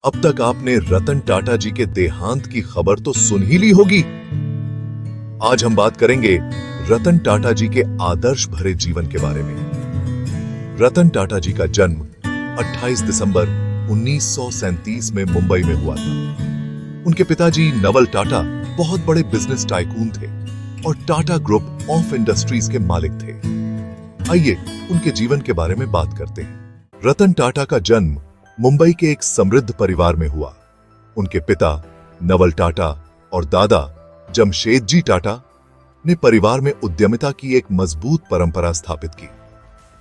अब तक आपने रतन टाटा जी के देहांत की खबर तो सुन ही ली होगी। आज हम बात करेंगे रतन टाटा जी के आदर्श भरे जीवन के बारे में। रतन टाटा जी का जन्म 28 दिसंबर 1937 में मुंबई में हुआ था। उनके पिताजी नवल टाटा बहुत बड़े बिजनेस टाइकून थे और टाटा ग्रुप ऑफ इंडस्ट्रीज के मालिक थे। आइए उनके जीवन के बारे में बात करते हैं। रतन टाटा का जन्म मुंबई के एक समृद्ध परिवार में हुआ। उनके पिता नवल टाटा और दादा जमशेदजी टाटा ने परिवार में उद्यमिता की एक मजबूत परंपरा स्थापित की।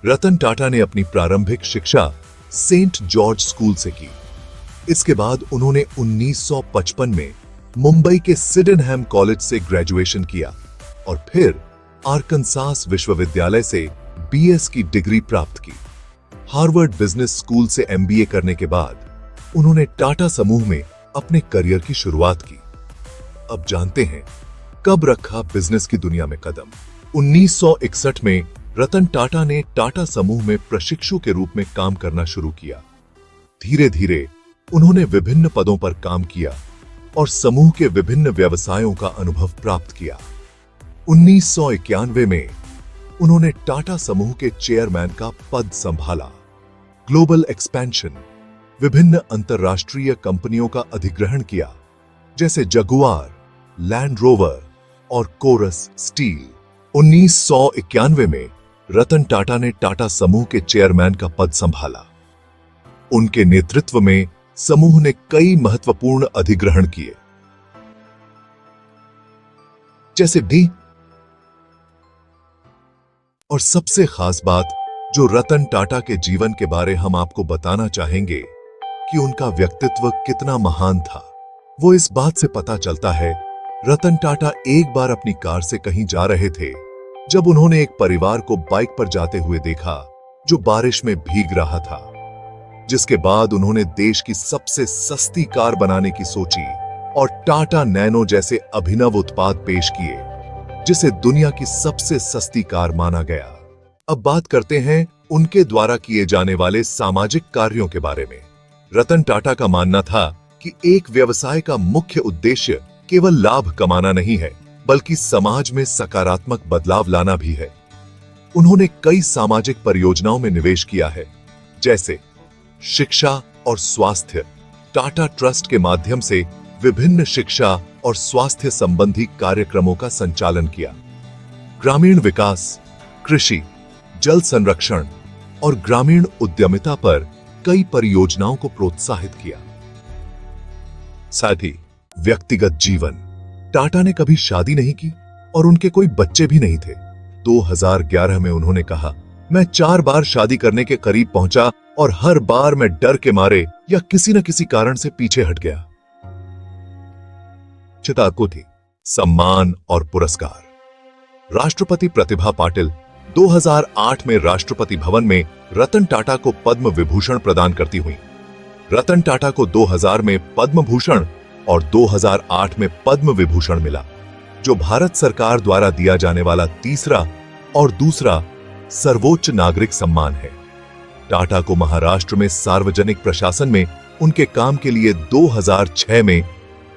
रतन टाटा ने अपनी प्रारंभिक शिक्षा सेंट जॉर्ज स्कूल से की। इसके बाद उन्होंने 1955 में मुंबई के सिडेनहैम कॉलेज से ग्रेजुएशन किया और फिर आर्कनसास विश्वविद्यालय से बीएस की डिग्री प्राप्त की। हार्वर्ड बिजनेस स्कूल से एमबीए करने के बाद उन्होंने टाटा समूह में अपने करियर की शुरुआत की। अब जानते हैं कब रखा बिजनेस की दुनिया में कदम। 1961 में रतन टाटा ने टाटा समूह में प्रशिक्षु के रूप में काम करना शुरू किया। धीरे धीरे उन्होंने विभिन्न पदों पर काम किया और समूह के विभिन्न व्यवसायों का अनुभव प्राप्त किया। 1991 में उन्होंने टाटा समूह के चेयरमैन का पद संभाला। ग्लोबल एक्सपेंशन, विभिन्न अंतरराष्ट्रीय कंपनियों का अधिग्रहण किया, जैसे जगुआर, लैंड रोवर और कोरस स्टील। 1991 में रतन टाटा ने टाटा समूह के चेयरमैन का पद संभाला। उनके नेतृत्व में समूह ने कई महत्वपूर्ण अधिग्रहण किए, जैसे डी। और सबसे खास बात जो रतन टाटा के जीवन के बारे हम आपको बताना चाहेंगे कि उनका व्यक्तित्व कितना महान था, वो इस बात से पता चलता है। रतन टाटा एक बार अपनी कार से कहीं जा रहे थे जब उन्होंने एक परिवार को बाइक पर जाते हुए देखा जो बारिश में भीग रहा था, जिसके बाद उन्होंने देश की सबसे सस्ती कार बनाने की सोची और टाटा नैनो जैसे अभिनव उत्पाद पेश किए, जिसे दुनिया की सबसे सस्ती कार माना गया। अब बात करते हैं उनके द्वारा किए जाने वाले सामाजिक कार्यों के बारे में। रतन टाटा का मानना था कि एक व्यवसाय का मुख्य उद्देश्य केवल लाभ कमाना नहीं है, बल्कि समाज में सकारात्मक बदलाव लाना भी है। उन्होंने कई सामाजिक परियोजनाओं में निवेश किया है, जैसे शिक्षा और स्वास्थ्य। टाटा ट्रस्ट के माध्यम से विभिन्न शिक्षा और स्वास्थ्य संबंधी कार्यक्रमों का संचालन किया। ग्रामीण विकास, कृषि, जल संरक्षण और ग्रामीण उद्यमिता पर कई परियोजनाओं को प्रोत्साहित किया। साथ ही व्यक्तिगत जीवन, टाटा ने कभी शादी नहीं की और उनके कोई बच्चे भी नहीं थे। 2011 में उन्होंने कहा, मैं 4 बार शादी करने के करीब पहुंचा और हर बार मैं डर के मारे या किसी न किसी कारण से पीछे हट गया। चिताकुठी, सम्मान और पुरस्कार। राष्ट्रपति प्रतिभा पाटिल 2008 में राष्ट्रपति भवन में रतन टाटा को पद्म विभूषण प्रदान करती हुई। रतन टाटा को 2000 में पद्म भूषण और 2008 में पद्म विभूषण मिला, जो भारत सरकार द्वारा दिया जाने वाला तीसरा और दूसरा सर्वोच्च नागरिक सम्मान है। टाटा को महाराष्ट्र में सार्वजनिक प्रशासन में उनके काम के लिए 2006 में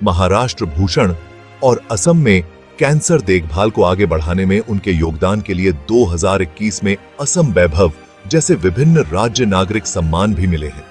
महाराष्ट्र भूषण और असम में कैंसर देखभाल को आगे बढ़ाने में उनके योगदान के लिए 2021 में असम वैभव जैसे विभिन्न राज्य नागरिक सम्मान भी मिले हैं।